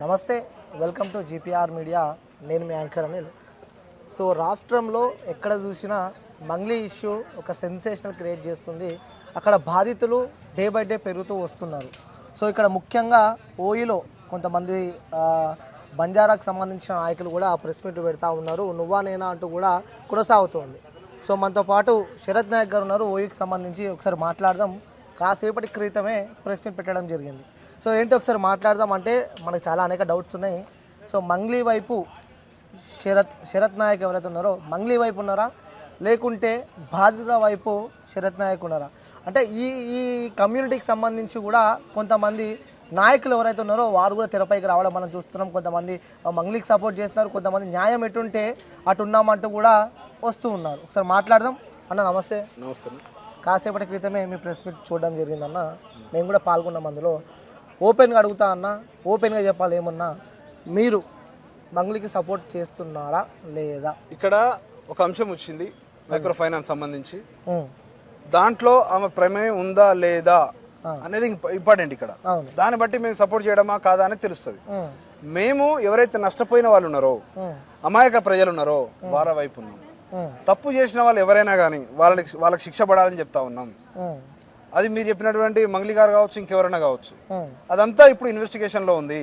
నమస్తే, welcome to GPR media. నేను మీ anchor Anil. So రాష్ట్రంలో ఎక్కడ చూసినా మంగ్లీ ఇష్యూ ఒక సెన్సేషనల్ క్రియేట్ చేస్తుంది. అక్కడ బాధితులు డే బై డే పెరుగుతూ వస్తున్నారు. సో ఇక్కడ ముఖ్యంగా ఓయిలో కొంతమంది బంజారాకు సంబంధించిన నాయకులు కూడా ప్రెస్ మీట్ పెడతా ఉన్నారు. నువ్వా నేనా అంటూ కూడా కొనసాగుతోంది. సో మనతో పాటు శరత్ నాయక్ గారు ఉన్నారు. ఓయికి సంబంధించి ఒకసారి మాట్లాడదాం. కాసేపటి క్రితమే ప్రెస్ మీట్ పెట్టడం జరిగింది. సో ఏంటి ఒకసారి మాట్లాడదాం అంటే మనకు చాలా అనేక డౌట్స్ ఉన్నాయి. సో మంగ్లీ వైపు శరత్ నాయక్ ఎవరైతే ఉన్నారో మంగ్లీ వైపు ఉన్నారా, లేకుంటే బాధితుల వైపు శరత్ నాయక్ ఉన్నారా? అంటే ఈ కమ్యూనిటీకి సంబంధించి కూడా కొంతమంది నాయకులు ఎవరైతే ఉన్నారో వారు కూడా తెరపైకి రావడం మనం చూస్తున్నాం. కొంతమంది మంగ్లీకి సపోర్ట్ చేస్తున్నారు, కొంతమంది న్యాయం ఎటుంటే అటు ఉన్నామంటూ కూడా వస్తూ ఉన్నారు. ఒకసారి మాట్లాడదాం. అన్న నమస్తే. నమస్తే. కాసేపటి క్రితమే మీ ప్రెస్ మీట్ చూడడం జరిగిందన్న. మేము కూడా పాల్గొన్నాం అందులో. ఓపెన్గా అడుగుతా అన్న, ఓపెన్గా చెప్పాలి ఏమన్నా, మీరు మంగ్లీకి సపోర్ట్ చేస్తున్నారా లేదా? ఇక్కడ ఒక అంశం వచ్చింది మైక్రో ఫైనాన్స్ సంబంధించి. దాంట్లో ఆమె ప్రమేయం ఉందా లేదా అనేది ఇంపార్టెంట్. ఇక్కడ దాన్ని బట్టి మేము సపోర్ట్ చేయడమా కాదా అనేది తెలుస్తుంది. మేము ఎవరైతే నష్టపోయిన వాళ్ళు ఉన్నారో, అమాయక ప్రజలు ఉన్నారో వారి వైపు ఉన్నాం. తప్పు చేసిన వాళ్ళు ఎవరైనా కానీ వాళ్ళకి శిక్ష పడాలని చెప్తా ఉన్నాం. అది మీరు చెప్పినటువంటి మంగ్లీ గారు కావచ్చు, ఇంకెవరైనా కావచ్చు, అదంతా ఇప్పుడు ఇన్వెస్టిగేషన్ లో ఉంది.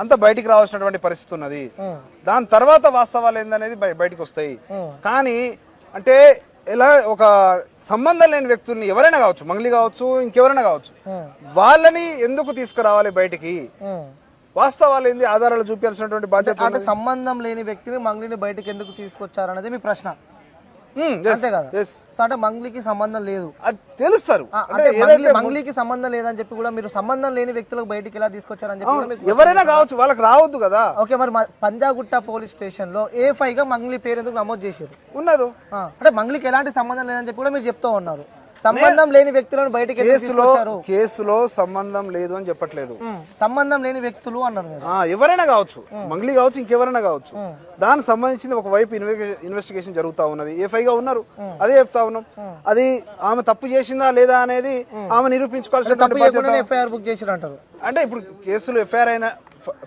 అంతా బయటికి రావాల్సినటువంటి పరిస్థితి ఉన్నది. దాని తర్వాత వాస్తవాలు ఏందనేది బయటికి వస్తాయి. కానీ అంటే ఇలా ఒక సంబంధం లేని వ్యక్తుల్ని ఎవరైనా కావచ్చు, మంగ్లీ కావచ్చు, ఇంకెవరైనా కావచ్చు, వాళ్ళని ఎందుకు తీసుకురావాలి బయటికి? వాస్తవాలు ఏంది, ఆధారాలు చూపించాల్సినటువంటి బాధ్యత. అంటే సంబంధం లేని వ్యక్తిని మంగ్లీని బయటకు ఎందుకు తీసుకొచ్చారనేది మీ ప్రశ్న, అంతే కదా? అంటే మంగ్లీకి సంబంధం లేదు అది తెలుస్తారు. మంగ్లీకి సంబంధం లేదని చెప్పి కూడా మీరు సంబంధం లేని వ్యక్తులకు బయటికి ఎలా తీసుకొచ్చారని చెప్పి ఎవరైనా కావచ్చు, వాళ్ళకి రావద్దు కదా. ఓకే, మరి పంజాగుట్ట పోలీస్ స్టేషన్ లో A5 గా మంగ్లీ పేరు ఎందుకు నమోదు చేశారు? ఉన్నారు. అంటే మంగ్లీకి ఎలాంటి సంబంధం లేదని చెప్పి కూడా మీరు చెప్తూ ఉన్నారు. సంబంధం లేని వ్యక్తులను బయటకి కేసులో సంబంధం లేదు అని చెప్పట్లేదు. సంబంధం లేని వ్యక్తులు అన్నారు. ఎవరైనా కావచ్చు, మంగ్లీ కావచ్చు, ఇంకెవరైనా కావచ్చు, దానికి సంబంధించింది ఒక వైపు ఇన్వెస్టిగేషన్ జరుగుతా ఉన్నది. A5 గా ఉన్నారు, అదే చెప్తా ఉన్నాం. అది ఆమె తప్పు చేసిందా లేదా అనేది ఆమె నిరూపించుకోవాల్సిన FIR బుక్ చేసి అంటారు. అంటే ఇప్పుడు కేసులు FIR అయిన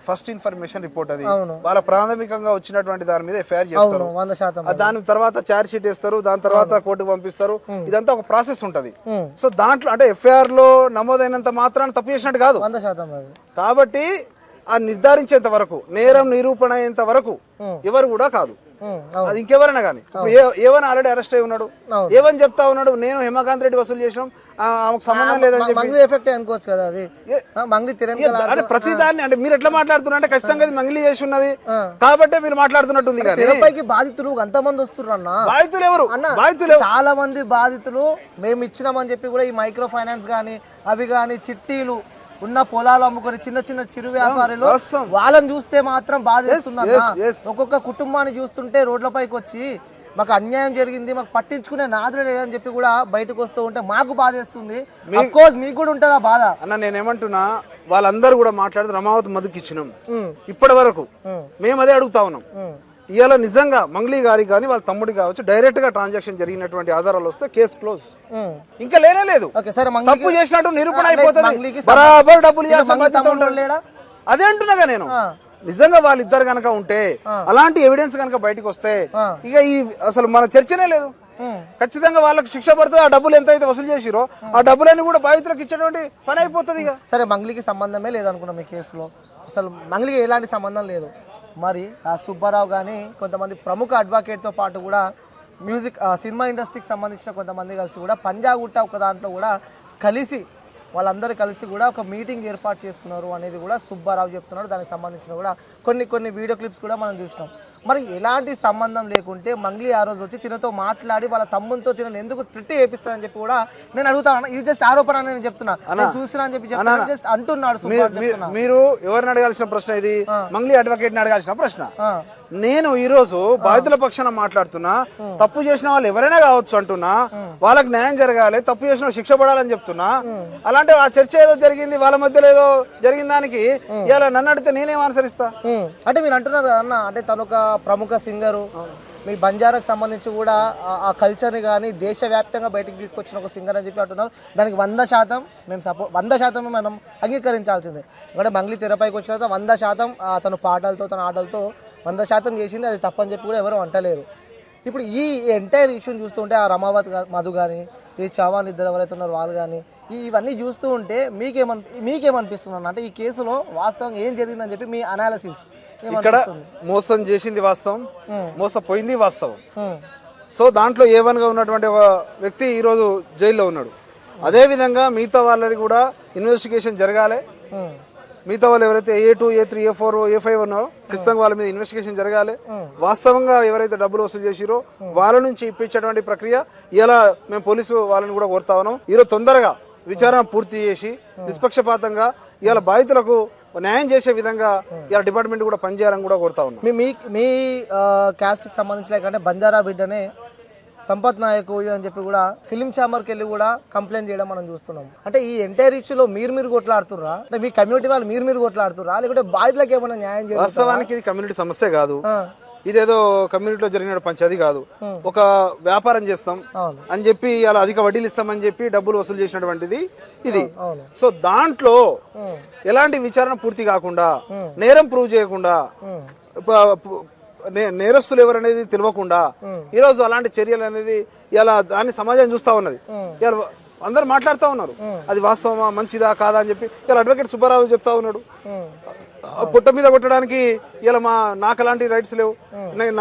ఫస్ట్ ఇన్ఫర్మేషన్ రిపోర్ట్, అది వాళ్ళ ప్రాథమికంగా వచ్చినటువంటి దాని మీద FIR చేస్తారు. 100%. దాని తర్వాత ఛార్జ్ షీట్ వేస్తారు, దాని తర్వాత కోర్టుకు పంపిస్తారు. ఇదంతా ఒక ప్రాసెస్ ఉంటది. సో దాంట్లో అంటే FIR లో నమోదైనంత మాత్రాన్ని తప్పు చేసినట్టు కాదు. 100%. కాబట్టి ఆ నిర్ధారించేంత వరకు, నేరం నిరూపణ అయ్యేంత వరకు ఎవరు కూడా కాదు. అది ఇంకెవరైనా కానీ. ఏవని ఆల్రెడీ అరెస్ట్ అయి ఉన్నాడు, ఏవని చెప్తా ఉన్నాడు, నేను హేమకాంత్ రెడ్డి వసూలు చేసినాం, ఆమెకు సంబంధం లేదని మంగ్లీ ఎఫెక్ట్ అనుకోవచ్చు కదా. అది మంగ్లీ అంటే ప్రతి దాన్ని అంటే మీరు ఎట్లా మాట్లాడుతున్నారు అంటే ఖచ్చితంగా మంగ్లీ చేసి ఉన్నది కాబట్టి మీరు మాట్లాడుతున్నట్టుంది. తెరపైకి బాధితులు అంతమంది వస్తున్నారు అన్న. బాధితులు ఎవరు? బాధితులు చాలా మంది బాధితులు మేము ఇచ్చినామని చెప్పి కూడా ఈ మైక్రో ఫైనాన్స్ కానీ అవి కానీ చిట్టీలు ఉన్న పొలాలు అమ్ముకొని చిన్న చిన్న చిరు వ్యాపారులు వాళ్ళని చూస్తే మాత్రం బాధేస్తుందన్న. ఒక్కొక్క కుటుంబాన్ని చూస్తుంటే రోడ్లపైకి వచ్చి మాకు అన్యాయం జరిగింది, మాకు పట్టించుకునే నాదుడు లేదని చెప్పి కూడా బయటకు వస్తూ ఉంటే మాకు బాధేస్తుంది. అఫ్ కోర్స్ మీకు కూడా ఉంటుందా బాధ అన్న. నేనేమంటున్నా, వాళ్ళందరూ కూడా మాట్లాడుతూ రమావతి మధుకి ఇచ్చినాం. ఇప్పటి వరకు మేము అదే అడుగుతా ఉన్నాం. ఇవాళ నిజంగా మంగ్లీ గారికి కానీ వాళ్ళ తమ్ముడికి కావచ్చు డైరెక్ట్ గా ట్రాన్సాక్షన్ జరిగినటువంటి ఆధారాలు వస్తే కేసు క్లోజ్. ఇంకా లేనే లేదు. తప్పు చేసినట్టు నిరూపణ అయిపోతుంది. బరాబర్ డబ్బులు అదే అంటున్నాగా నేను. నిజంగా వాళ్ళిద్దరు కనుక ఉంటే, అలాంటి ఎవిడెన్స్ కనుక బయటకు వస్తే ఇక ఈ అసలు మన చర్చనే లేదు. ఖచ్చితంగా వాళ్ళకి శిక్ష పడుతుంది. ఆ డబ్బులు ఎంత అయితే వసూలు చేసిరో ఆ డబ్బులన్నీ కూడా బాధితులకు ఇచ్చేటువంటి పని అయిపోతుంది. ఇక సరే, మంగ్లీకి సంబంధమే లేదనుకున్నాం ఈ కేసులో. అసలు మంగ్లీకి ఎలాంటి సంబంధం లేదు. మరి ఆ సుబ్బారావు కానీ కొంతమంది ప్రముఖ అడ్వకేట్తో పాటు కూడా సినిమా ఇండస్ట్రీకి సంబంధించిన కొంతమంది కలిసి కూడా పంజాగుట్ట ఒక దాంట్లో కూడా కలిసి వాళ్ళందరూ కలిసి కూడా ఒక మీటింగ్ ఏర్పాటు చేసుకున్నారు అనేది కూడా సుబ్బారావు చెప్తున్నాడు. దానికి సంబంధించిన కూడా కొన్ని వీడియో క్లిప్స్ కూడా మనం చూసినాం. మరి ఎలాంటి సంబంధం లేకుంటే మంగ్లీ ఆ రోజు వచ్చి తినతో మాట్లాడి వాళ్ళ తమ్ముతో తినని ఎందుకు త్రిట్టి వేపిస్తానని చెప్పి కూడా నేను అడుగుతాను. ఇది జస్ట్ ఆరోపణ అని నేను చెప్తున్నా, నేను చూసినా అని చెప్పి చెప్తాను, జస్ట్ అంటున్నాడు. మీరు ఎవరిని అడగాల్సిన ప్రశ్న ఇది? మంగ్లీ అడ్వకేట్ ని అడగాల్సిన ప్రశ్న. నేను ఈ రోజు బాధితుల పక్షాన మాట్లాడుతున్నా. తప్పు చేసిన వాళ్ళు ఎవరైనా కావచ్చు అంటున్నా. వాళ్ళకి న్యాయం జరగాలి, తప్పు చేసిన శిక్ష పడాలని చెప్తున్నా. అలాంటి ఆ చర్చ ఏదో జరిగింది వాళ్ళ మధ్యలో, ఏదో జరిగిన దానికి ఇలా నన్ను అడిగితే నేనేం అనుసరిస్తా? అంటే మీరు అంటున్నారు కదా అన్న, అంటే తను ఒక ప్రముఖ సింగరు, మీ బంజారాకు సంబంధించి కూడా ఆ కల్చర్ని కానీ దేశవ్యాప్తంగా బయటికి తీసుకొచ్చిన ఒక సింగర్ అని చెప్పి అంటున్నారు. దానికి 100% మేము 100% మనం అంగీకరించాల్సిందే. ఎందుకంటే మంగ్లీ తెరపైకి వచ్చిన తర్వాత 100% తన పాటలతో తన ఆటలతో 100% చేసింది, అది తప్పని చెప్పి కూడా ఎవరు అంటలేరు. ఇప్పుడు ఈ ఎంటైర్ ఇష్యూని చూస్తుంటే ఆ రమావత్ మధు కానీ ఈ చవాన్ ఇద్దరు ఎవరైతే ఉన్నారో వాళ్ళు కానీ ఇవన్నీ చూస్తూ ఉంటే మీకేమనిపిస్తుంది అంటే ఈ కేసులో వాస్తవంగా ఏం జరిగిందని చెప్పి మీ అనాలిసిస్ ఇక్కడ మోసం చేసింది వాస్తవం, మోసపోయింది వాస్తవం. సో దాంట్లో A1 గా ఉన్నటువంటి ఒక వ్యక్తి ఈరోజు జైల్లో ఉన్నాడు. అదే విధంగా మిగతా వాళ్ళని కూడా ఇన్వెస్టిగేషన్ జరగాలి. మిగతా వాళ్ళు ఎవరైతే A2, A3, A4, A5 ఉన్నారో ఖచ్చితంగా వాళ్ళ మీద ఇన్వెస్టిగేషన్ జరగాలి. వాస్తవంగా ఎవరైతే డబ్బులు వసూలు చేసిరో వాళ్ళ నుంచి ఇప్పించేటువంటి ప్రక్రియ ఇలా మేము పోలీసు వాళ్ళని కూడా కోరుతా ఉన్నాం. ఈరోజు తొందరగా విచారణ పూర్తి చేసి నిష్పక్షపాతంగా ఇవాళ బాధితులకు న్యాయం చేసే విధంగా ఇలా డిపార్ట్మెంట్ కూడా పనిచేయాలని కూడా కోరుతా ఉన్నాం. మీ క్యాస్ట్కి సంబంధించి లేకంటే బంజారా బిడ్డనే సంపత్ నాయక్ అని చెప్పి కూడా ఫిలిం ఛాంబర్కి వెళ్ళి కూడా కంప్లైంట్ చేయడం మనం చూస్తున్నాం. అంటే ఈ ఎంటైర్ ఇష్యూలో మీరు కొట్లాడుతుర్రా, అంటే మీ కమ్యూనిటీ వాళ్ళు మీరు కొట్లాడుతుర్రా, లేకుంటే బాధితులకు ఏమైనా న్యాయం చేయాలి? వాస్తవానికి ఇది కమ్యూనిటీ సమస్య కాదు, ఇదేదో కమ్యూనిటీలో జరిగిన పంచాయతీ కాదు. ఒక వ్యాపారం చేస్తాం అని చెప్పి అలా అధిక వడ్డీలు ఇస్తామని చెప్పి డబ్బులు వసూలు చేసినటువంటిది ఇది. సో దాంట్లో ఎలాంటి విచారణ పూర్తి కాకుండా, నేరం ప్రూవ్ చేయకుండా, నేరస్తులు ఎవరనేది తెలియకుండా ఈరోజు అలాంటి చర్యలు అనేది ఇలా దాన్ని సమాజం చూస్తా ఉన్నది. ఇలా అందరు మాట్లాడుతూ ఉన్నారు అది వాస్తవమా మంచిదా కాదా అని చెప్పి. ఇలా అడ్వకేట్ సుబ్బారావు చెప్తా ఉన్నాడు పుట్ట మీద కొట్టడానికి ఇలా నాకు అలాంటి రైట్స్ లేవు,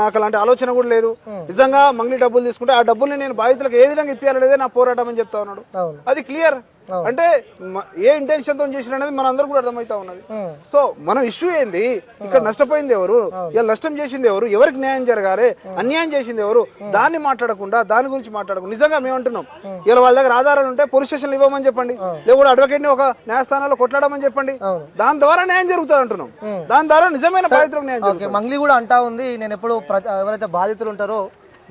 నాకు అలాంటి ఆలోచన కూడా లేదు. నిజంగా మంగ్లీ డబ్బులు తీసుకుంటే ఆ డబ్బుల్ని నేను బాధితులకు ఏ విధంగా ఇప్పించాలనేదే నా పోరాటం అని చెప్తా ఉన్నాడు. అది క్లియర్. అంటే ఏ ఇంటెన్షన్ తో చేసిన అనేది మన అందరూ కూడా అర్థమవుతా ఉన్నది. సో మన ఇష్యూ ఏంది, ఇక్కడ నష్టపోయింది ఎవరు, ఇలా నష్టం చేసింది ఎవరు, ఎవరికి న్యాయం జరగాలి, అన్యాయం చేసింది ఎవరు, దాన్ని మాట్లాడకుండా దాని గురించి మాట్లాడకుండా నిజంగా మేము అంటున్నాం ఇలా వాళ్ళ దగ్గర ఆధారాలు ఉంటే పోలీస్ స్టేషన్ ఇవ్వమని చెప్పండి, లేకపోతే అడ్వకేట్ ని ఒక న్యాయస్థానాల్లో కొట్లాడమని చెప్పండి. దాని ద్వారా న్యాయం జరుగుతుంది అంటున్నాం. దాని ద్వారా నిజమైన బాధితులకు న్యాయం జరుగుతుంది. మంగ్లీ కూడా అంటా ఉంది నేను ఎప్పుడు ఎవరైతే బాధితులు ఉంటారో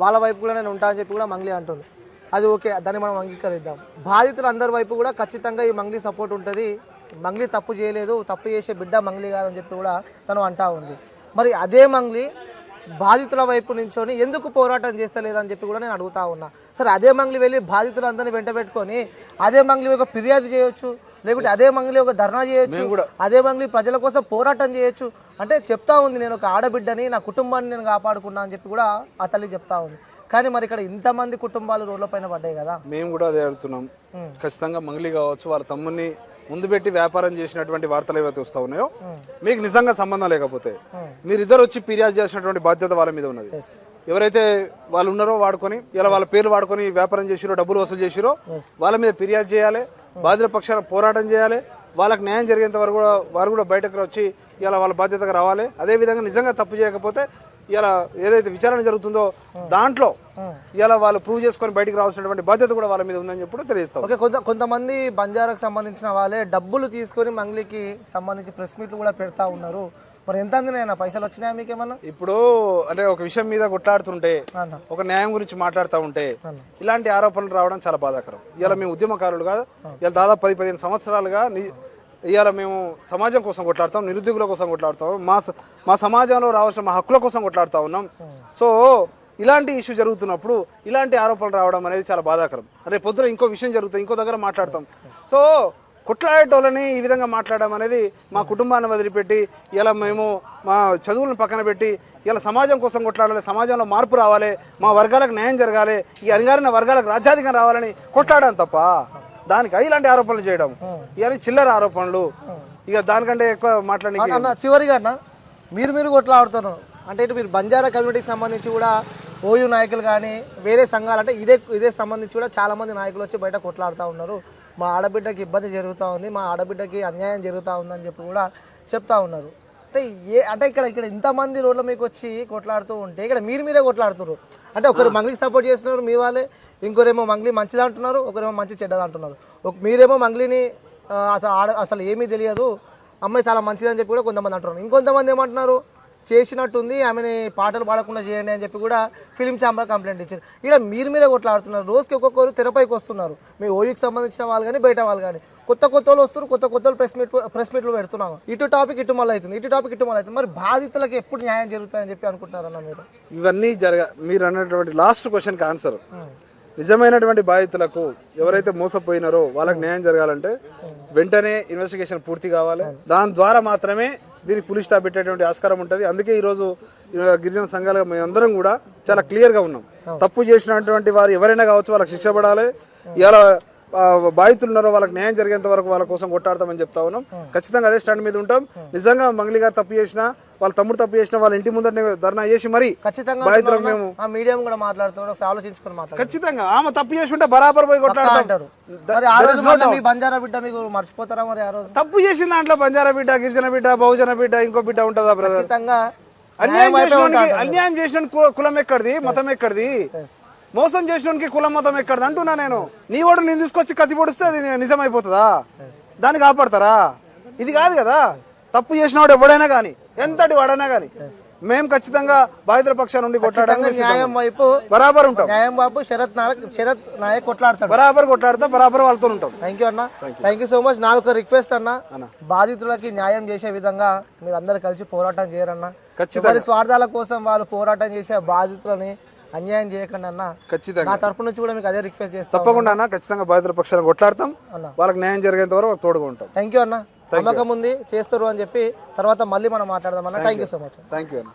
వాళ్ళ వైపు కూడా నేను ఉంటా అని చెప్పి కూడా మంగ్లీ అంటుంది. అది ఓకే, దాన్ని మనం అంగీకరిద్దాం. బాధితులు అందరి వైపు కూడా ఖచ్చితంగా ఈ మంగ్లీ సపోర్ట్ ఉంటుంది. మంగ్లీ తప్పు చేయలేదు, తప్పు చేసే బిడ్డ మంగ్లీ కాదని చెప్పి కూడా తను అంటా ఉంది. మరి అదే మంగ్లీ బాధితుల వైపు నుంచొని ఎందుకు పోరాటం చేస్తలేదని చెప్పి కూడా నేను అడుగుతా ఉన్నా. సరే అదే మంగ్లీ వెళ్ళి బాధితులందరినీ వెంట పెట్టుకొని అదే మంగ్లీ ఒక ఫిర్యాదు చేయొచ్చు, లేకుంటే అదే మంగ్లీ ఒక ధర్నా చేయొచ్చు, అదే మంగ్లీ ప్రజల కోసం పోరాటం చేయొచ్చు. అంటే చెప్తా ఉంది నేను ఒక ఆడబిడ్డని, నా కుటుంబాన్ని నేను కాపాడుకున్నా అని చెప్పి కూడా ఆ తల్లి చెప్తా ఉంది. కానీ మరి ఇక్కడ ఇంతమంది కుటుంబాలు రోడ్ల పైన పడ్డాయి కదా. మేము కూడా అదే అడుగుతున్నాం. ఖచ్చితంగా మంగ్లీ కావచ్చు వాళ్ళ తమ్ముని ముందు పెట్టి వ్యాపారం చేసినటువంటి వార్తలు ఏవైతే వస్తా ఉన్నాయో మీకు నిజంగా సంబంధం లేకపోతే మీరిద్దరు వచ్చి ఫిర్యాదు చేసినటువంటి బాధ్యత వాళ్ళ మీద ఉన్నది. ఎవరైతే వాళ్ళు ఉన్నారో వాడుకొని ఇలా వాళ్ళ పేర్లు వాడుకొని వ్యాపారం చేసిరో, డబ్బులు వసూలు చేసిరో వాళ్ళ మీద ఫిర్యాదు చేయాలి, బాధితుల పక్షాన పోరాటం చేయాలి. వాళ్ళకి న్యాయం జరిగేంత వరకు కూడా వారు కూడా బయటకు వచ్చి ఇలా వాళ్ళ బాధ్యతగా రావాలి. అదేవిధంగా నిజంగా తప్పు చేయకపోతే ఇలా ఏదైతే విచారణ జరుగుతుందో దాంట్లో ఇలా వాళ్ళు ప్రూవ్ చేసుకొని బయటికి రావాల్సినటువంటి బాధ్యత కూడా వాళ్ళ మీద ఉందని చెప్పి తెలియస్తాం. ఓకే, కొంతమంది బంజారాకు సంబంధించిన వాళ్ళే డబ్బులు తీసుకొని మంగ్లీకి సంబంధించి ప్రెస్ మీట్లు కూడా పెడతా ఉన్నారు. మరి ఎంత అందినాయన్నా, పైసలు వచ్చినాయా మీకేమన్నా? ఇప్పుడు అంటే ఒక విషయం మీద కొట్లాడుతుంటే, ఒక న్యాయం గురించి మాట్లాడుతూ ఉంటే ఇలాంటి ఆరోపణలు రావడం చాలా బాధాకరం. ఇలా మేము ఉద్యమకారులుగా ఇలా దాదాపు 10-15 సంవత్సరాలుగా ఇవాళ మేము సమాజం కోసం కొట్లాడతాం, నిరుద్యోగుల కోసం కొట్లాడతాం, మా సమాజంలో రావాల్సిన మా హక్కుల కోసం కొట్లాడుతూ ఉన్నాం. సో ఇలాంటి ఇష్యూ జరుగుతున్నప్పుడు ఇలాంటి ఆరోపణలు రావడం అనేది చాలా బాధాకరం. రేపు పొద్దున ఇంకో విషయం జరుగుతుంది, ఇంకో దగ్గర మాట్లాడతాం. సో కొట్లాడేటోళ్ళని ఈ విధంగా మాట్లాడడం అనేది మా కుటుంబాన్ని వదిలిపెట్టి ఇలా మేము మా చదువులను పక్కన పెట్టి ఇలా సమాజం కోసం కొట్లాడాలి, సమాజంలో మార్పు రావాలి, మా వర్గాలకు న్యాయం జరగాలి, ఈ అణగారిన వర్గాలకు రాజ్యాధికారం రావాలని కొట్లాడడం తప్ప దానికి ఇలాంటి ఆరోపణలు చేయడం ఇవన్నీ చిల్లర ఆరోపణలు. ఇక దానికంటే ఎక్కువ మాట్లాడి చివరిగా అన్న మీరు కొట్లాడుతున్నారు అంటే ఇటు మీరు బంజారా కమ్యూనిటీకి సంబంధించి కూడా ఓయూ నాయకులు కానీ వేరే సంఘాలు అంటే ఇదే సంబంధించి కూడా చాలామంది నాయకులు వచ్చి బయట కొట్లాడుతూ ఉన్నారు. మా ఆడబిడ్డకి ఇబ్బంది జరుగుతూ ఉంది, మా ఆడబిడ్డకి అన్యాయం జరుగుతూ ఉందని చెప్పి కూడా చెప్తా ఉన్నారు. అంటే ఇక్కడ ఇంతమంది రోడ్ల మీకు వచ్చి కొట్లాడుతూ ఉంటే ఇక్కడ మీరే కొట్లాడుతున్నారు. అంటే ఒకరు మంగ్లీకి సపోర్ట్ చేస్తున్నారు మీ వాళ్ళే, ఇంకోరేమో మంగ్లీ మంచిది అంటున్నారు, ఒకరేమో మంచి చెడ్డది అంటున్నారు. మీరేమో మంగ్లీని అసలు ఏమీ తెలియదు, అమ్మాయి చాలా మంచిదని చెప్పి కూడా కొంతమంది అంటున్నారు. ఇంకొంతమంది ఏమంటున్నారు చేసినట్టుంది, ఆమెని పాటలు పాడకుండా చేయండి అని చెప్పి కూడా ఫిలిం ఛాంబర్ కంప్లైంట్ ఇచ్చారు. ఇక్కడ మీరే కొట్లాడుతున్నారు, రోజుకి ఒక్కొక్కరు తెరపైకి వస్తున్నారు, మీ ఓయూకి సంబంధించిన వాళ్ళు కానీ బయట వాళ్ళు కానీ కొత్త వాళ్ళు వస్తారు, కొత్త వాళ్ళు ప్రెస్ మీట్లు పెడుతున్నాము. ఇటు టాపిక్ ఇటు మళ్ళీ అవుతుంది, ఇటు టాపిక్ ఇటు మళ్ళీ అవుతుంది. మరి బాధితులకు ఎప్పుడు న్యాయం జరుగుతుందని చెప్పి అనుకుంటున్నారన్న మీరు? ఇవన్నీ మీరు అన్నటువంటి లాస్ట్ క్వశ్చన్కి ఆన్సర్, నిజమైనటువంటి బాధితులకు ఎవరైతే మోసపోయినారో వాళ్ళకి న్యాయం జరగాలంటే వెంటనే ఇన్వెస్టిగేషన్ పూర్తి కావాలి. దాని ద్వారా మాత్రమే దీనికి పులి స్టాప్ పెట్టేటువంటి ఆస్కారం ఉంటుంది. అందుకే ఈరోజు గిరిజన సంఘాలుగా మేమందరం కూడా చాలా క్లియర్గా ఉన్నాం. తప్పు చేసినటువంటి వారు ఎవరైనా కావచ్చు, వాళ్ళకి శిక్ష పడాలి. ఇలా బాధితులు ఉన్నారో వాళ్ళకి న్యాయం జరిగేంత వరకు వాళ్ళ కోసం కొట్టాడతామని చెప్తా ఉన్నాం. ఖచ్చితంగా అదే స్టాండ్ మీద ఉంటాం. నిజంగా మంగ్లీ గారు తప్పు చేసినా, వాళ్ళ తమ్ముడు తప్పు చేసినా వాళ్ళ ఇంటి ముందర ధర్నా చేసి మరి ఖచ్చితంగా బాధితులకు మేము మీడియం కూడా మాట్లాడుతున్నాం, ఆలోచించుకొని మాట్లాడుతాం. ఖచ్చితంగా ఆమె తప్పు చేసి ఉంటే బరాబర్ పోయి కొట్లాడతారు. మరి ఆ రోజు మీ బంజారా బిడ్డ మీకు మర్చిపోతారా? మరి ఆ రోజు తప్పు చేసిన దాంట్లో బంజారా బిడ్డ, గిరిజన బిడ్డ, బహుజన బిడ్డ, ఇంకో బిడ్డ ఉంటుందా బ్రదర్? ఖచ్చితంగా అన్యాయం చేసిన కులం ఎక్కడిది, మతం ఎక్కడిది? మోసం చేసినోనికి కులం మతం ఎక్కడిది అంటున్నా నేను. నీ ఓడు నేను తీసుకొచ్చి కత్తి పొడిస్తే అది నిజమైపోతుందా? దాన్ని కాపాడతారా? ఇది కాదు కదా. తప్పు చేసిన వాడు ఎవడైనా కానీ, ఎంతటి వాడైనా కానీ మేము ఖచ్చితంగా బాధితుల పక్షాన నుండి కొట్లాడడానికి న్యాయం వైపు బరాబర్ ఉంటాం. న్యాయం వైపు శరత్ నాయక్ కొట్లాడతాడు, బరాబర్ కొట్లాడతా, బరాబర్ వాళ్ళతో ఉంటాం. థ్యాంక్ యూ అన్న, థ్యాంక్ యూ సో మచ్. నాకు ఒక రిక్వెస్ట్ అన్న, బాధితులకి న్యాయం చేసే విధంగా మీరు అందరు కలిసి పోరాటం చేయరన్న. ఎవరి స్వార్థాల కోసం వాళ్ళు పోరాటం చేసే బాధితులని అన్యాయం చేయకండి అన్న. ఖచ్చితంగా నా తరపు నుంచి కూడా మీకు అదే రిక్వెస్ట్ చేస్తాను. తప్పకుండా అన్న, ఖచ్చితంగా బాధితుల పక్షాన కొట్లాడతాం, వాళ్ళకి న్యాయం జరిగేంత వరకు తోడుగా ఉంటాం. థ్యాంక్ యూ అన్న, నమ్మకం ఉంది చేస్తారు అని చెప్పి తర్వాత మళ్ళీ మనం మాట్లాడదాం అన్న. Thank you so much. Thank you అన్న.